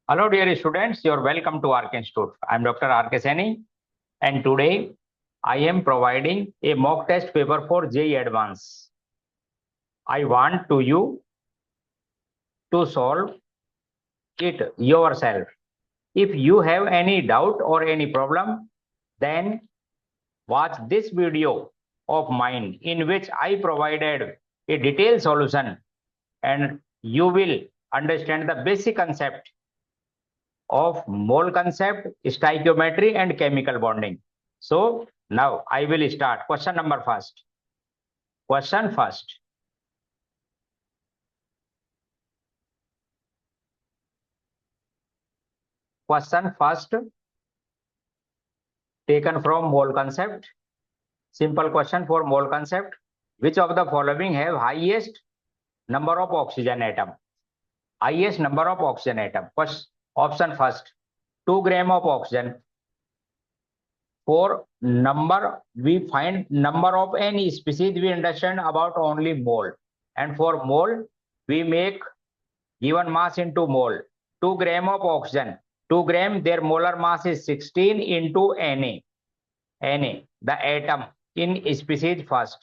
Hello, dear students. You're welcome to RK Institute. I'm Dr. RK Saini, and today I am providing a mock test paper for JEE Advance. I want you to solve it yourself. If you have any doubt or any problem, then watch this video of mine in which I provided a detailed solution, and you will understand the basic concept of mole concept, stoichiometry, and chemical bonding. So now I will start. Question number first. Question first. Question first taken from mole concept. Simple question for mole concept. Which of the following have highest number of oxygen atom? Highest number of oxygen atom. First option first. 2 gram of oxygen. For number, we find number of any species, we understand about only mole. And for mole, we make given mass into mole. 2 gram of oxygen. 2 gram, their molar mass is 16 into Na. Na, the atom in species first.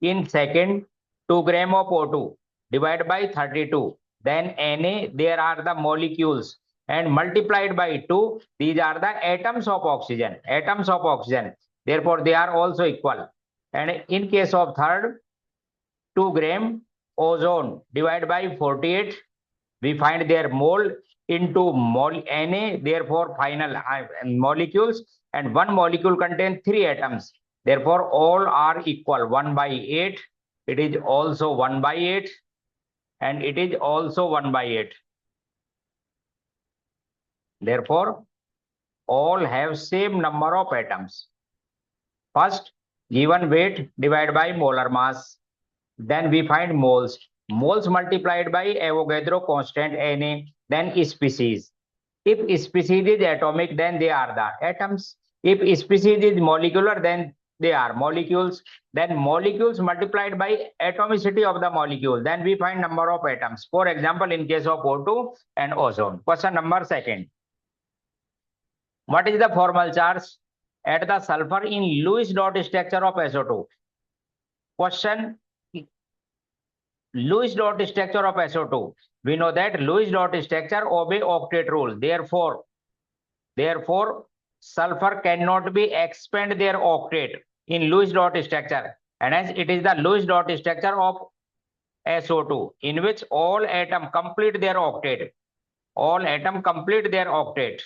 In second, 2 gram of O2 divided by 32. Then Na, there are the molecules, and multiplied by 2, these are the atoms of oxygen. Atoms of oxygen. Therefore, they are also equal. And in case of third, 2 gram ozone divided by 48, we find their mole into mole Na, therefore final molecules, and one molecule contains 3 atoms. Therefore, all are equal. 1 by 8. It is also 1 by 8, and it is also 1 by 8. Therefore, all have same number of atoms. First, given weight divided by molar mass. Then we find moles. Moles multiplied by Avogadro constant Na. Then species. If species is atomic, then they are the atoms. If species is molecular, then they are molecules. Then molecules multiplied by atomicity of the molecule. Then we find number of atoms. For example, in case of O2 and ozone. Question number second. What is the formal charge at the sulfur in Lewis dot structure of SO2? Question. Lewis dot structure of SO2. We know that Lewis dot structure obey octet rule. Therefore, sulfur cannot be expand their octet in Lewis dot structure, and hence it is the Lewis dot structure of SO2 in which all atom complete their octet. All atom complete their octet.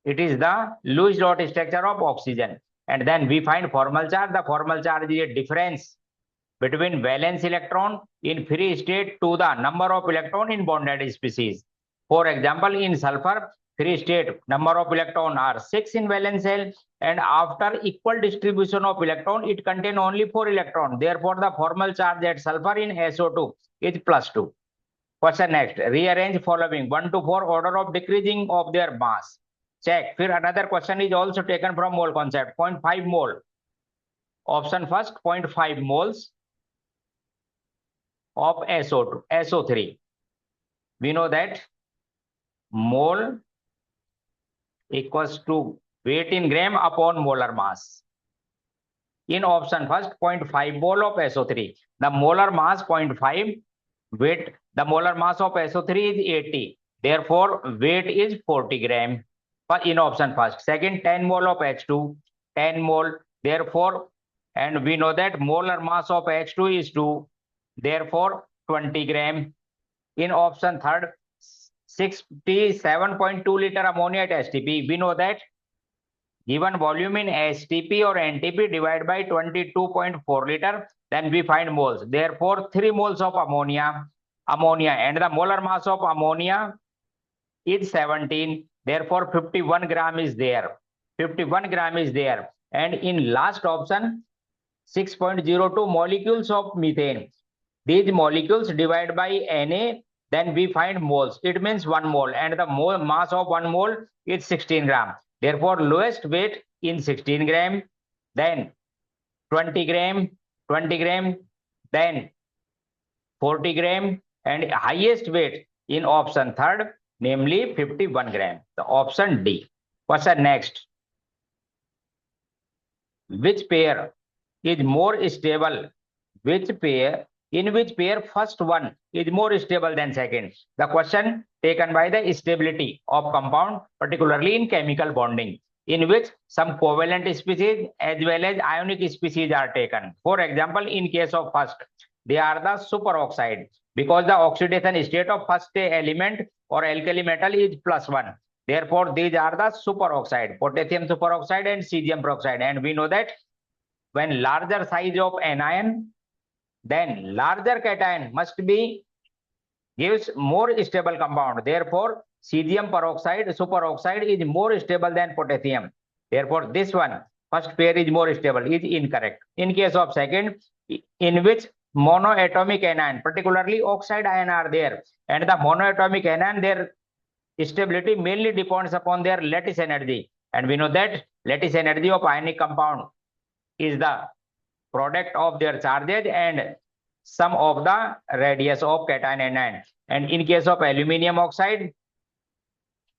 It is the Lewis dot structure of oxygen. And then we find formal charge. The formal charge is a difference between valence electron in free state to the number of electron in bonded species. For example, in sulfur, free state number of electron are 6 in valence shell, and after equal distribution of electron, it contains only 4 electron. Therefore, the formal charge at sulfur in SO2 is +2. Question next. Rearrange following 1 to 4 order of decreasing of their mass. Check. Here another question is also taken from mole concept. 0.5 mole. Option first, 0.5 moles of SO2, SO3. We know that mole equals to weight in gram upon molar mass. In option first, 0.5 mole of SO3. The molar mass 0.5, weight, the molar mass of SO3 is 80. Therefore, weight is 40 gram. In option first. Second, 10 mole of H2, 10 mole. Therefore, and we know that molar mass of H2 is 2. Therefore, 20 gram. In option third, 67.2 liter ammonia at STP. We know that given volume in STP or NTP divided by 22.4 liter, then we find moles. Therefore, 3 moles of ammonia, and the molar mass of ammonia is 17. Therefore, 51 gram is there. 51 gram is there. And in last option, 6.02 molecules of methane. These molecules divided by Na, then we find moles. It means 1 mole, and the mole mass of 1 mole is 16 gram. Therefore, lowest weight in 16 gram, then 20 gram, then 40 gram, and highest weight in option third namely 51 gram. The option D. Question next. Which pair is more stable? In which pair first one is more stable than second? The question taken by the stability of compound, particularly in chemical bonding, in which some covalent species as well as ionic species are taken. For example, in case of first, they are the superoxide, because the oxidation state of first element or alkali metal is +1. Therefore, these are the superoxide, potassium superoxide and cesium peroxide. And we know that when larger size of anion, then larger cation must be gives more stable compound. Therefore, cesium peroxide superoxide is more stable than potassium. Therefore, this one, first pair is more stable, is incorrect. In case of second, in which monoatomic anion, particularly oxide ion are there, and the monoatomic anion, their stability mainly depends upon their lattice energy. And we know that lattice energy of ionic compound is the product of their charges and sum of the radius of cation anion. And in case of aluminium oxide,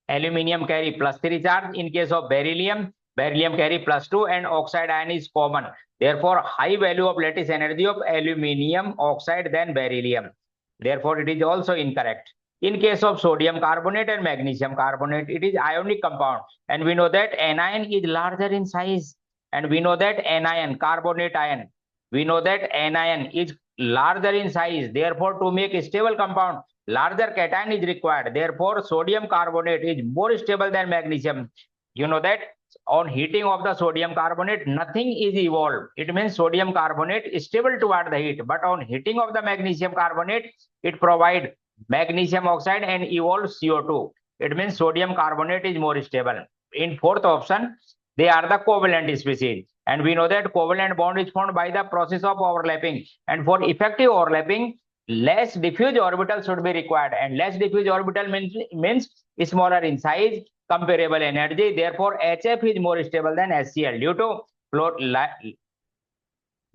aluminium carry +3 charge. In case of beryllium, beryllium carry +2, and oxide ion is common. Therefore, high value of lattice energy of aluminium oxide than beryllium. Therefore, it is also incorrect. In case of sodium carbonate and magnesium carbonate, it is ionic compound. And we know that anion is larger in size. And we know that anion, carbonate ion, we know that anion is larger in size. Therefore, to make a stable compound, larger cation is required. Therefore, sodium carbonate is more stable than magnesium. You know that on heating of the sodium carbonate, nothing is evolved. It means sodium carbonate is stable toward the heat. But on heating of the magnesium carbonate, it provides magnesium oxide and evolves CO2. It means sodium carbonate is more stable. In fourth option, they are the covalent species. And we know that covalent bond is formed by the process of overlapping. And for effective overlapping, less diffuse orbital should be required. And less diffuse orbital means smaller in size, comparable energy. Therefore, HF is more stable than HCl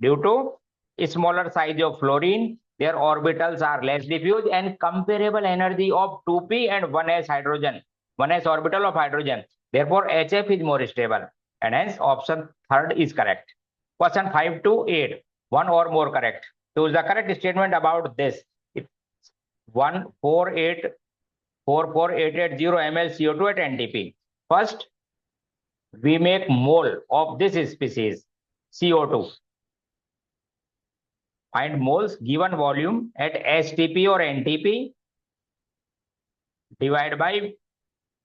due to smaller size of fluorine. Their orbitals are less diffuse and comparable energy of 2p and 1s hydrogen, 1s orbital of hydrogen. Therefore, HF is more stable. And hence, option third is correct. Question 5 to 8, one or more correct. Choose the correct statement about this. 148 44880 ml CO2 at NTP. First, we make mole of this species, CO2. Find moles given volume at STP or NTP. Divide by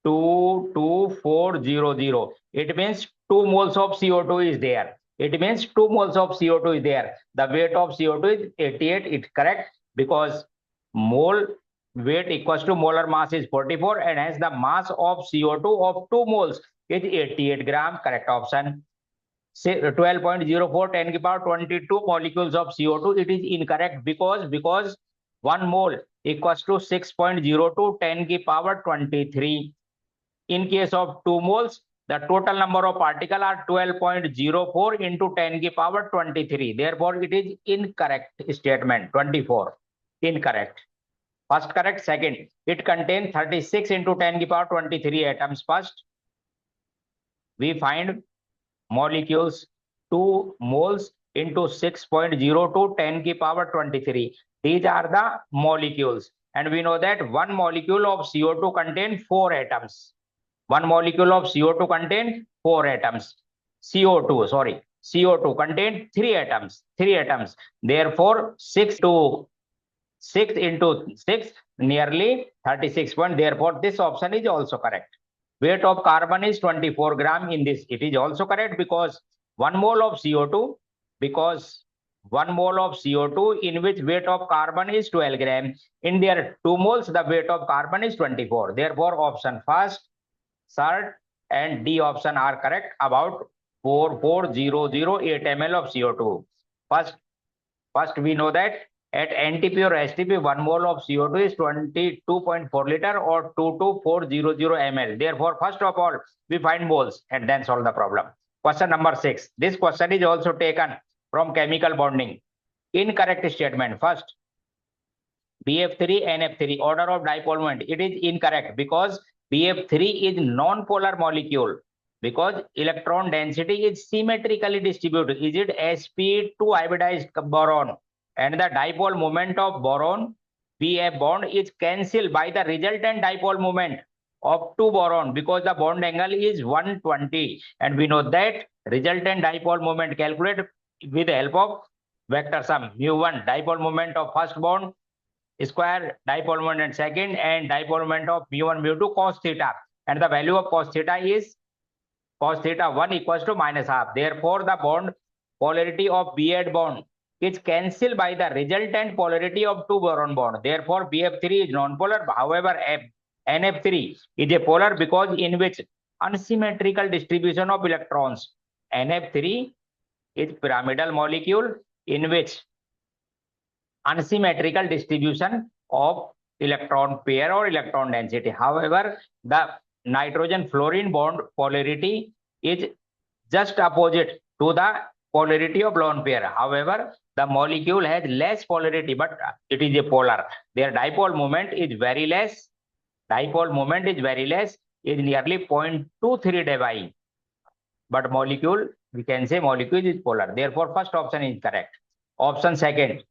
22400. It means 2 moles of CO2 is there. It means 2 moles of CO2 is there. The weight of CO2 is 88. It's correct because mole weight equals to molar mass is 44, and hence the mass of CO2 of 2 moles is 88 gram. Correct option. Say 12.04 10 to the power 22 molecules of CO2. It is incorrect because 1 mole equals to 6.02 10 to the power 23. In case of 2 moles, the total number of particles are 12.04 into 10 to the power 23. Therefore, it is incorrect statement. 24. Incorrect. First correct. Second, it contains 36 into 10 to the power 23 atoms. First, we find molecules 2 moles into 6.02 10 to the power 23. These are the molecules. And we know that 1 molecule of CO2 contains 4 atoms. 1 molecule of CO2 contains 4 atoms. CO2 contains 3 atoms. Therefore, 6 into 6, nearly 36 point. Therefore, this option is also correct. Weight of carbon is 24 gram in this. It is also correct because 1 mole of CO2, in which weight of carbon is 12 gram. In their 2 moles, the weight of carbon is 24. Therefore, option first, third, and D option are correct about 44008 ml of CO2. First, we know that at NTP or STP, 1 mole of CO2 is 22.4 liter or 22400 ml. Therefore, first of all, we find moles and then solve the problem. Question number 6. This question is also taken from chemical bonding. Incorrect statement. First, BF3, NF3, order of dipole moment. It is incorrect because BF3 is non-polar molecule. Because electron density is symmetrically distributed. Is it sp2 hybridized boron? And the dipole moment of boron BF bond is cancelled by the resultant dipole moment of 2 boron because the bond angle is 120. And we know that resultant dipole moment calculated with the help of vector sum mu1 dipole moment of first bond square dipole moment second and dipole moment of mu1 mu2 cos theta. And the value of cos theta is cos theta 1 equals to minus half. Therefore, the bond polarity of BF bond is cancelled by the resultant polarity of 2 boron bond. Therefore, BF3 is non-polar. However, NF3 is a polar because in which unsymmetrical distribution of electrons. NF3 is pyramidal molecule in which unsymmetrical distribution of electron pair or electron density. However, the nitrogen fluorine bond polarity is just opposite to the polarity of lone pair. However, the molecule has less polarity, but it is a polar. Their dipole moment is very less. Dipole moment is very less, is nearly 0.23 dBi. But molecule, we can say molecule is polar. Therefore, first option is correct. Option second,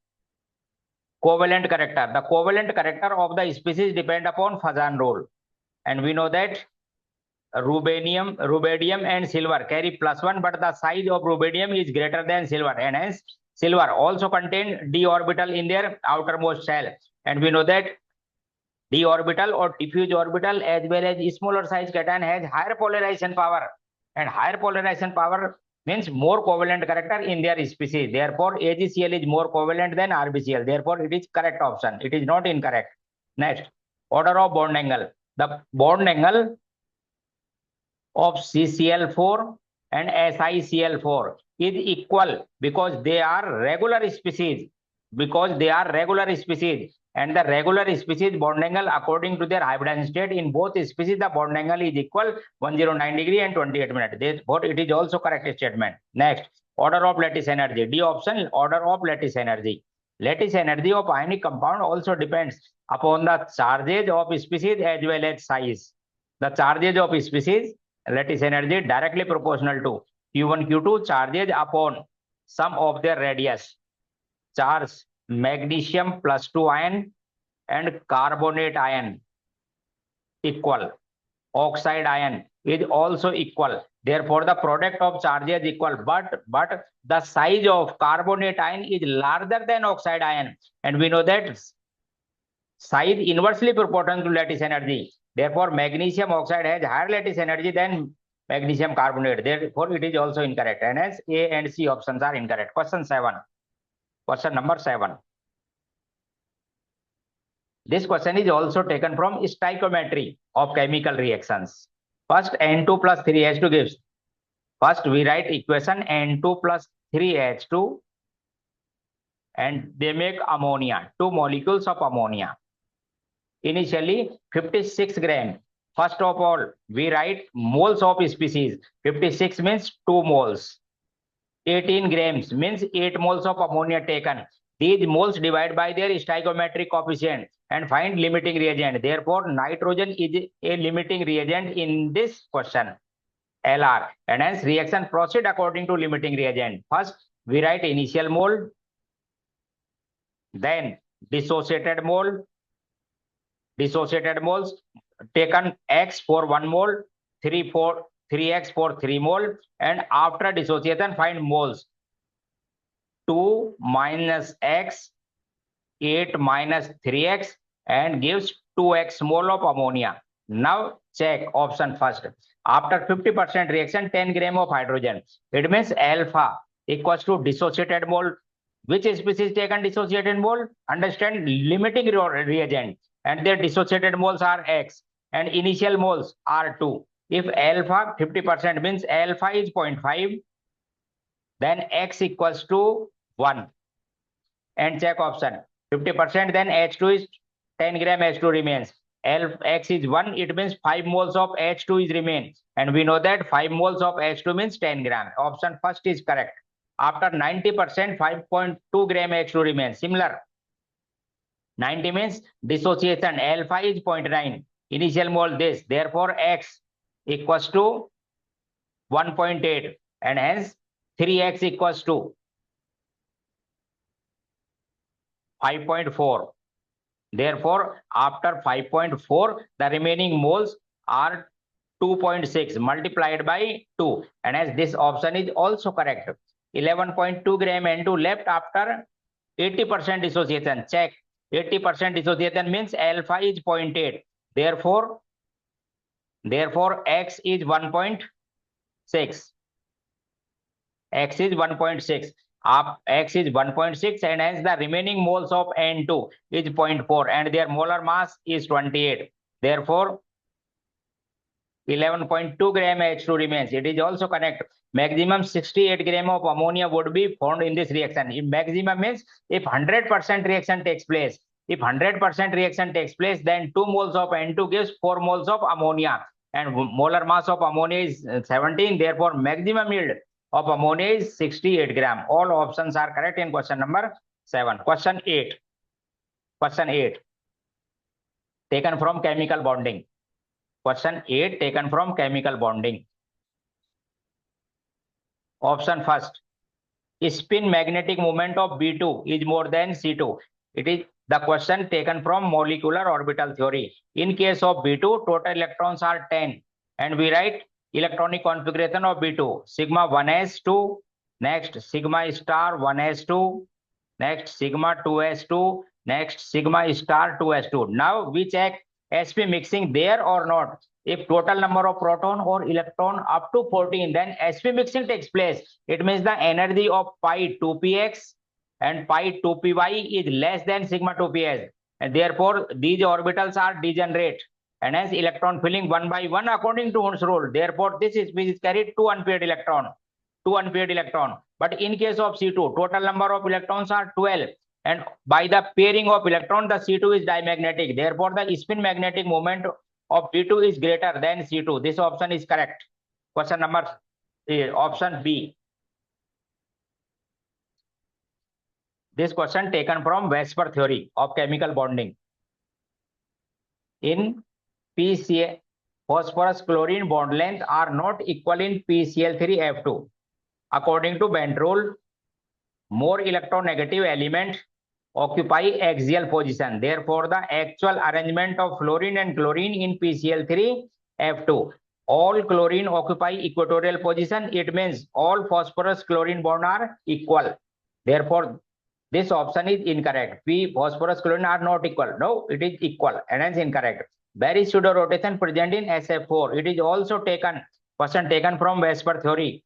covalent character. The covalent character of the species depend upon Fazan rule. And we know that rubidium and silver carry +1, but the size of rubidium is greater than silver, and hence silver also contain d orbital in their outermost shell. And we know that d orbital or diffuse orbital as well as smaller size cation has higher polarization power, and higher polarization power means more covalent character in their species. Therefore, AgCl is more covalent than RbCl. Therefore, it is correct option. It is not incorrect. Next, order of bond angle. The bond angle of CCl4 and SiCl4 is equal because they are regular species. And the regular species bond angle according to their hybridization state in both species, the bond angle is equal 109 degree and 28 minutes. Therefore, it is also correct statement. Next, order of lattice energy. D option, order of lattice energy. Lattice energy of ionic compound also depends upon the charges of species as well as size. The charges of species, lattice energy directly proportional to Q1, Q2 charges upon sum of their radius. Charge magnesium +2 ion and carbonate ion equal. Oxide ion is also equal. Therefore, the product of charges equal, but the size of carbonate ion is larger than oxide ion. And we know that size inversely proportional to lattice energy. Therefore, magnesium oxide has higher lattice energy than magnesium carbonate. Therefore, it is also incorrect. And hence, A and C options are incorrect. Question 7. Question number 7. This question is also taken from stoichiometry of chemical reactions. First, N2 plus 3H2 gives. First, we write equation N2 plus 3H2 and they make ammonia, 2 molecules of ammonia. Initially, 56 grams. First of all, we write moles of species. 56 means 2 moles. 18 grams means 8 moles of ammonia taken. These moles divide by their stoichiometric coefficient and find limiting reagent. Therefore, nitrogen is a limiting reagent in this question, LR. And hence, reaction proceed according to limiting reagent. First, we write initial mole, then dissociated mole, dissociated moles taken X for 1 mole, 3X for 3 mole, and after dissociation find moles. 2 minus X, 8 minus 3X, and gives 2X mole of ammonia. Now check option first. After 50% reaction, 10 gram of hydrogen. It means alpha equals to dissociated mole. Which species taken dissociated mole? Understand limiting reagent. And their dissociated moles are X. And initial moles are 2. If alpha 50% means alpha is 0.5, then X equals to 1. And check option. 50% then H2 is 10 gram H2 remains. X is 1, it means 5 moles of H2 is remain. And we know that 5 moles of H2 means 10 gram. Option first is correct. After 90%, 5.2 gram H2 remains. Similar. 90 means dissociation. Alpha is 0.9. Initial mole this. Therefore, X equals to 1.8 and hence 3X equals to 5.4. Therefore, after 5.4, the remaining moles are 2.6 multiplied by 2. And as this option is also correct. 11.2 gram N2 left after 80% dissociation. Check. 80% dissociation means alpha is 0.8. Therefore, X is 1.6. X is 1.6. X is 1.6 and hence the remaining moles of N2 is 0.4 and their molar mass is 28. Therefore, 11.2 gram H2 remains. It is also correct. Maximum 68 gram of ammonia would be formed in this reaction. If maximum means if 100% reaction takes place. If 100% reaction takes place, then 2 moles of N2 gives 4 moles of ammonia. And molar mass of ammonia is 17. Therefore, maximum yield of ammonia is 68 gram. All options are correct in question number 7. Question 8. Question 8. Taken from chemical bonding. Question 8 taken from chemical bonding. Option first. Spin magnetic moment of B2 is more than C2. It is the question taken from molecular orbital theory. In case of B2, total electrons are 10. And we write electronic configuration of B2. Sigma 1s2, next sigma star 1s2, next sigma 2s2, next sigma star 2s2. Now we check sp mixing there or not. If total number of proton or electron up to 14, then sp mixing takes place. It means the energy of pi 2px and pi 2py is less than sigma 2ps. And therefore, these orbitals are degenerate. And hence electron filling one by one according to Hund's rule. Therefore, this is carried 2 unpaired electron. 2 unpaired electron. But in case of C2, total number of electrons are 12. And by the pairing of electron, the C2 is dimagnetic. Therefore, the spin magnetic moment of B2 is greater than C2. This option is correct. Question number option B. This question taken from Vesper theory of chemical bonding. In PCl, phosphorus chlorine bond length are not equal in PCl3F2. According to Bent rule, more electronegative element occupy axial position. Therefore, the actual arrangement of fluorine and chlorine in PCl3F2. All chlorine occupy equatorial position. It means all phosphorus chlorine bond are equal. Therefore, this option is incorrect. P phosphorus chlorine are not equal. No, it is equal and hence incorrect. Barry pseudorotation present in SF4. It is also taken, question taken from Vesper theory.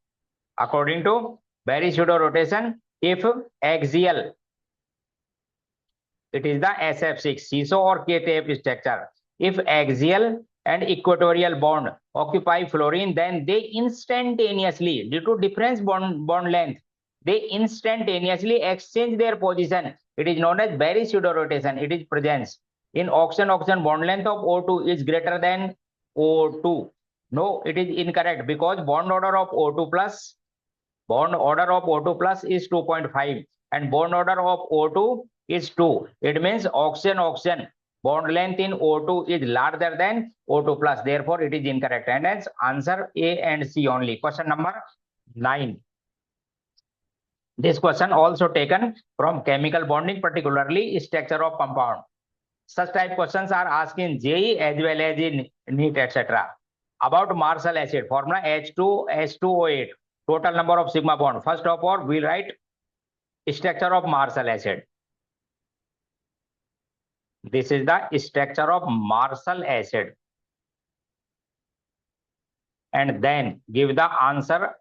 According to Barry pseudorotation, if axial, it is the SF6, CISO or K-tape structure. If axial and equatorial bond occupy fluorine, then they instantaneously, due to difference bond length, they instantaneously exchange their position. It is known as Barry pseudorotation. It is presence. In oxygen bond length of O2 is greater than O2. No, it is incorrect because bond order of O2 plus is 2.5 and bond order of O2 is 2. It means oxygen bond length in O2 is larger than O2 plus. Therefore, it is incorrect. And hence answer A and C only. Question number 9. This question also taken from chemical bonding, particularly structure of compound. Such type questions are asked in JEE as well as in NEET, etc. About Marshall acid, formula H2H2O8. Total number of sigma bond. First of all, we write structure of Marshall acid. This is the structure of Marshall acid. And then give the answer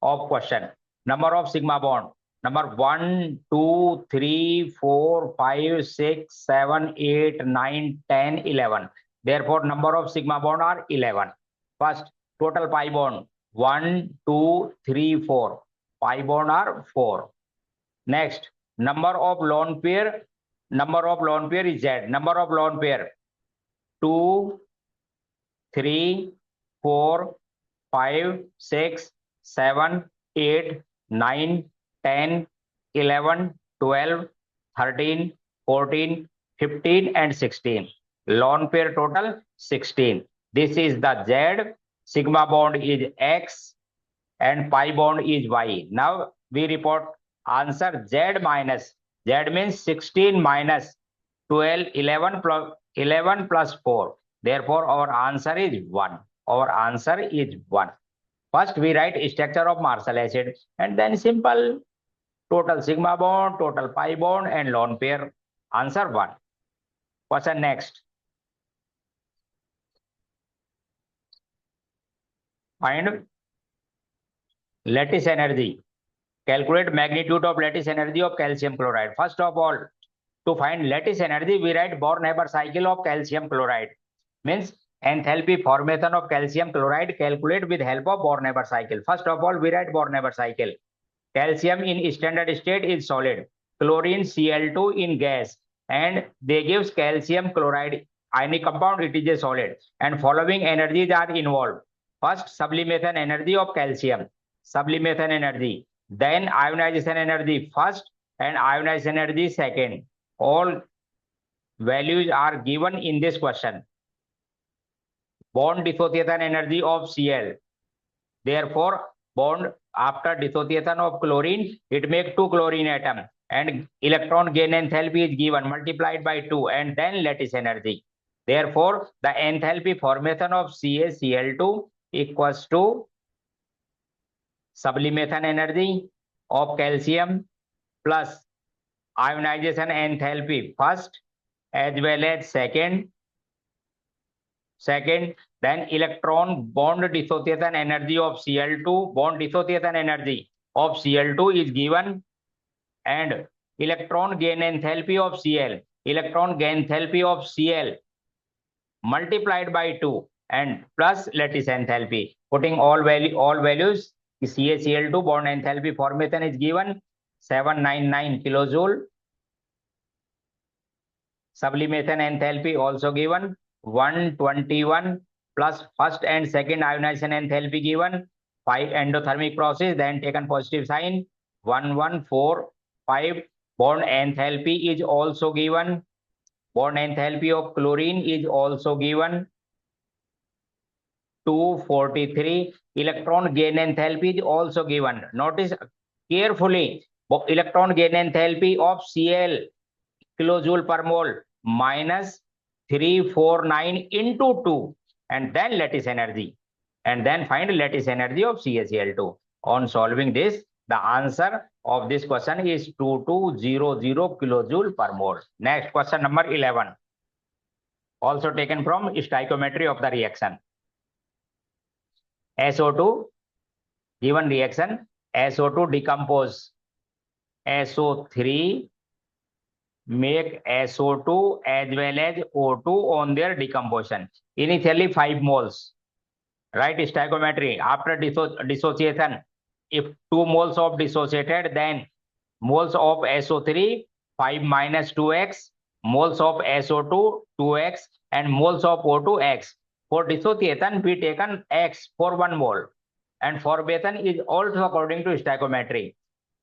of question. Number of sigma bond. Number 1, 2, 3, 4, 5, 6, 7, 8, 9, 10, 11. Therefore, number of sigma bond are 11. First, total pi bond. 1, 2, 3, 4. Pi bond are 4. Next, number of lone pair. Number of lone pair is Z. Number of lone pair. 2, 3, 4, 5, 6, 7, 8, 9, 10, 11, 12, 13, 14, 15 and 16. Lone pair total 16. This is the Z. Sigma bond is X and pi bond is Y. Now we report answer Z minus. Z means 16 minus 12, 11 plus 4. Therefore, our answer is 1. Our answer is 1. First, we write structure of Marshall acid and then simple total sigma bond, total pi bond and lone pair. Answer 1. Question next. Find lattice energy. Calculate magnitude of lattice energy of calcium chloride. First of all, to find lattice energy, we write Born-Haber cycle of calcium chloride. Means enthalpy formation of calcium chloride calculate with help of Born-Haber cycle. First of all, we write Born-Haber cycle. Calcium in standard state is solid. Chlorine Cl2 in gas. And they gives calcium chloride ionic compound, it is a solid. And following energies are involved. First, sublimation energy of calcium. Sublimation energy. Then ionization energy first and ionization energy second. All values are given in this question. Bond dissociation energy of Cl. Therefore, bond after dissociation of chlorine, it makes 2 chlorine atom and electron gain enthalpy is given multiplied by 2 and then lattice energy. Therefore, the enthalpy formation of CaCl2 equals to sublimation energy of calcium plus ionization enthalpy first as well as second, then electron bond dissociation energy of Cl2, bond dissociation energy of Cl2 is given and electron gain enthalpy of Cl, electron gain enthalpy of Cl multiplied by 2 and plus lattice enthalpy. Putting all values, CaCl2 bond enthalpy formation is given 799 kilojoule. Sublimation enthalpy also given 121 plus first and second ionization enthalpy given 5 endothermic process, then taken positive sign 1145. Bond enthalpy is also given. Bond enthalpy of chlorine is also given 243. Electron gain enthalpy is also given. Notice carefully, electron gain enthalpy of Cl kilojoule per mole minus 349 into 2 and then lattice energy and then find lattice energy of CaCl2. On solving this, the answer of this question is 2200 kilojoule per mole. Next question number 11. Also taken from stoichiometry of the reaction. SO2 given reaction, SO2 decompose SO3 make SO2 as well as O2 on their decomposition. Initially 5 moles. Right, stoichiometry. After dissociation, if 2 moles of dissociated, then moles of SO3 5 minus 2x, moles of SO2 2x and moles of O2 x. For dissociation, we taken x for 1 mole and formation is also according to stoichiometry.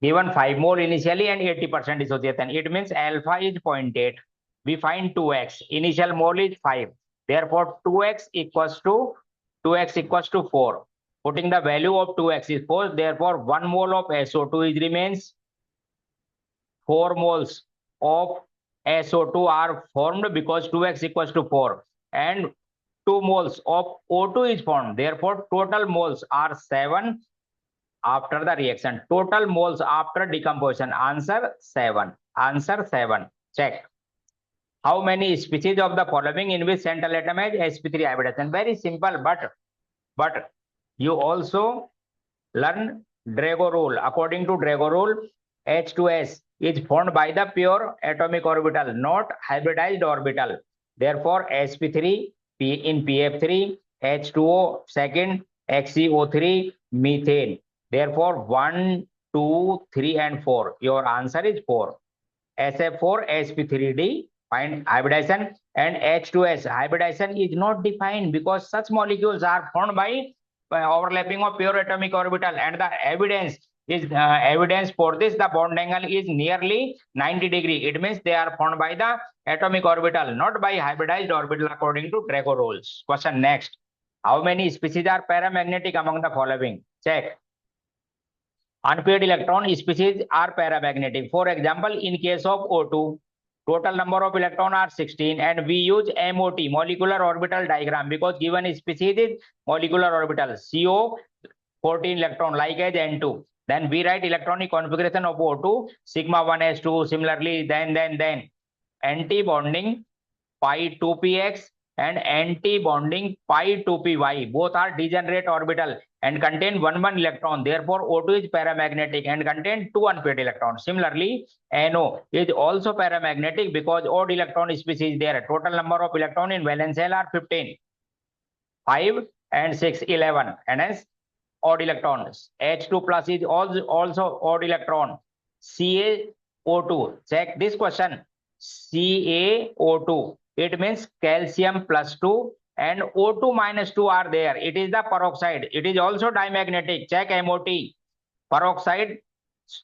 Given 5 mole initially and 80% dissociation, it means alpha is 0.8. We find 2x. Initial mole is 5. Therefore, 2x equals to 4. Putting the value of 2x is 4. Therefore, 1 mole of SO2 is remains. 4 moles of SO2 are formed because 2x equals to 4. And 2 moles of O2 is formed. Therefore, total moles are 7. After the reaction, total moles after decomposition, answer 7. Answer 7. Check. How many species of the following in which central atom has sp3 hybridization? Very simple, but you also learn Drago rule. According to Drago rule, H2S is formed by the pure atomic orbital, not hybridized orbital. Therefore, sp3 in PF3, H2O second, HCO3 methane. Therefore, 1, 2, 3, and 4. Your answer is 4. SF4, sp3d, find hybridization, and H2S. Hybridization is not defined because such molecules are formed by overlapping of pure atomic orbital, and the evidence is evidence for this. The bond angle is nearly 90 degree. It means they are formed by the atomic orbital, not by hybridized orbital according to Draco rules. Question next. How many species are paramagnetic among the following? Check. Unpaired electron species are paramagnetic. For example, in case of O2, total number of electrons are 16, and we use MOT, molecular orbital diagram, because given species is molecular orbital. CO 14 electron, like as N2. Then we write electronic configuration of O2, sigma 1s2. Similarly, then anti-bonding pi 2px and anti-bonding pi 2py. Both are degenerate orbital and contain one electron. Therefore, O2 is paramagnetic and contain 2 unpaired electrons. Similarly, NO is also paramagnetic because odd electron species there. Total number of electrons in valence shell are 15. 5 and 6, 11. And hence, odd electrons. H2 plus is also odd electron. CaO2. Check this question. CaO2. It means calcium plus 2 and O2 minus 2 are there. It is the peroxide. It is also dimagnetic. Check MOT. Peroxide.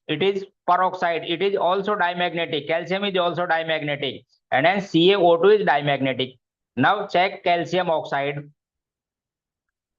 It is peroxide. It is also dimagnetic. Calcium is also dimagnetic. And then CaO2 is dimagnetic. Now check calcium oxide.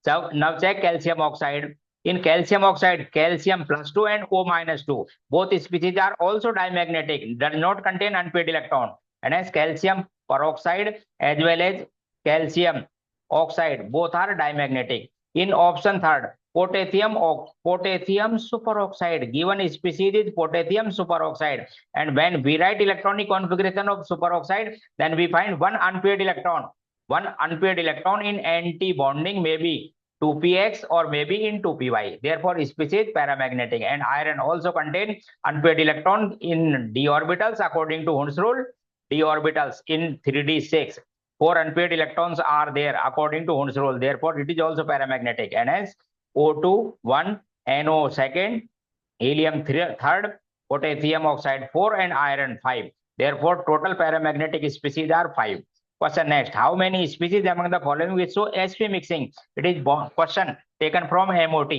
So now check calcium oxide. In calcium oxide, calcium plus 2 and O minus 2. Both species are also dimagnetic. Does not contain unpaired electron. And as calcium peroxide as well as calcium oxide, both are dimagnetic. In option third, potassium superoxide. Given species is potassium superoxide. And when we write electronic configuration of superoxide, then we find one unpaired electron. One unpaired electron in anti-bonding maybe 2px or maybe in 2py. Therefore, species paramagnetic. And iron also contain unpaired electron in d orbitals according to Hund's rule. D orbitals in 3d6. 4 unpaired electrons are there according to Hund's rule. Therefore, it is also paramagnetic. And hence, O2 1, NO second, helium third, potassium oxide 4, and iron 5. Therefore, total paramagnetic species are 5. Question next. How many species among the following which show sp mixing? It is question taken from MOT.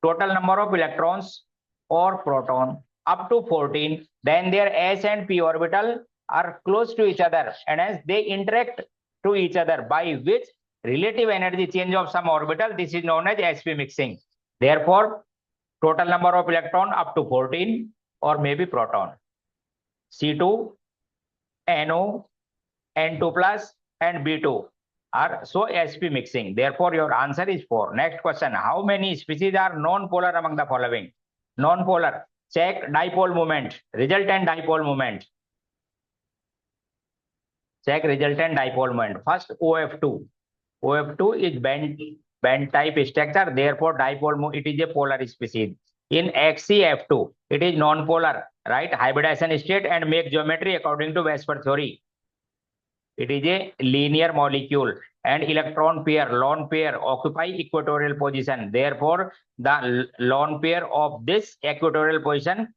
Total number of electrons or proton up to 14. Then their s and p orbital are close to each other, and as they interact to each other, by which relative energy change of some orbital, this is known as sp mixing. Therefore, total number of electron up to 14 or maybe proton. C2, NO, N2 plus and B2 are so sp mixing. Therefore, your answer is 4. Next question. How many species are non-polar among the following? Non-polar. Check dipole moment, resultant dipole moment. Check resultant dipole moment. First, OF2. OF2 is band type structure. Therefore, dipole, it is a polar species. In XCF2, it is non-polar, right? Hybridization state and make geometry according to Vesper theory. It is a linear molecule and electron pair, lone pair occupy equatorial position. Therefore, the lone pair of this equatorial position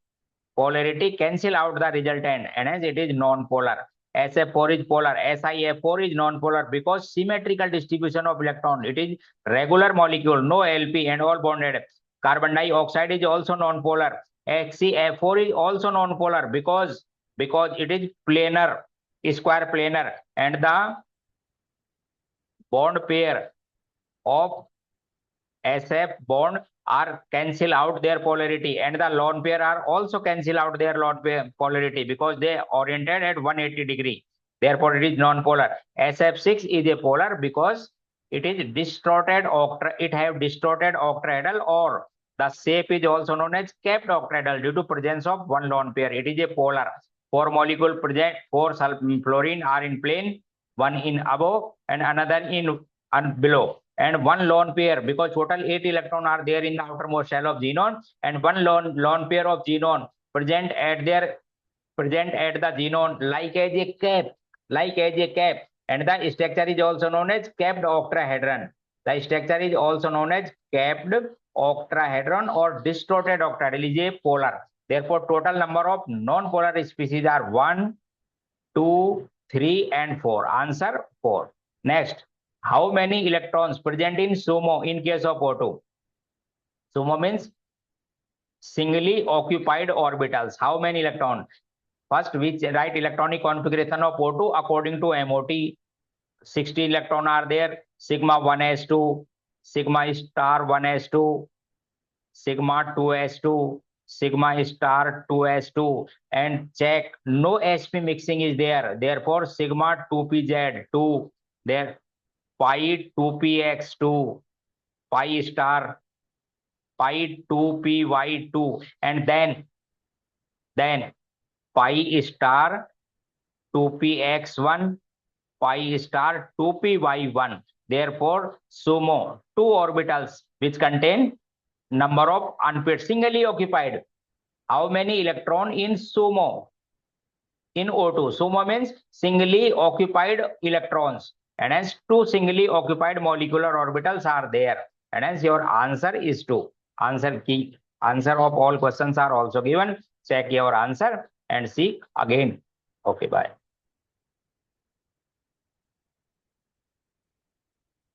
polarity cancel out the resultant, and hence it is non-polar. SF4 is polar, SiF4 is non-polar because symmetrical distribution of electron. It is regular molecule, no LP and all bonded. Carbon dioxide is also non-polar. XCF4 is also non-polar because it is planar, square planar, and the bond pair of SF bond are cancel out their polarity, and the lone pair are also cancel out their lone pair polarity because they oriented at 180 degree. Therefore, it is non-polar. SF6 is a polar because it is distorted it have distorted octahedral, or the shape is also known as capped octahedral due to presence of one lone pair. It is a polar. 4 molecule present, 4 fluorine are in plane, one in above and another in below, and one lone pair because total 8 electrons are there in the outermost shell of xenon, and one lone pair of xenon present at the xenon like as a cap, and the structure is also known as capped octahedron. The structure is also known as capped octahedron or distorted octahedral, is a polar. Therefore, total number of non-polar species are 1, 2, 3, and 4. Answer 4. Next, how many electrons present in SOMO in case of O2? SOMO means singly occupied orbitals. How many electrons? First, we write electronic configuration of O2 according to MOT. 60 electrons are there. Sigma 1s2, sigma star 1s2, sigma 2s2, sigma star 2s2, and check no sp mixing is there. Therefore, sigma 2pz2, there pi 2px2, pi star pi 2py2, and then pi star 2px1, pi star 2py1. Therefore, SOMO, two orbitals which contain number of unpaired singly occupied. How many electron in SOMO? In O2. SOMO means singly occupied electrons. And hence two singly occupied molecular orbitals are there. And hence your answer is 2. Answer key. Answer of all questions are also given. Check your answer and see again. Okay, bye.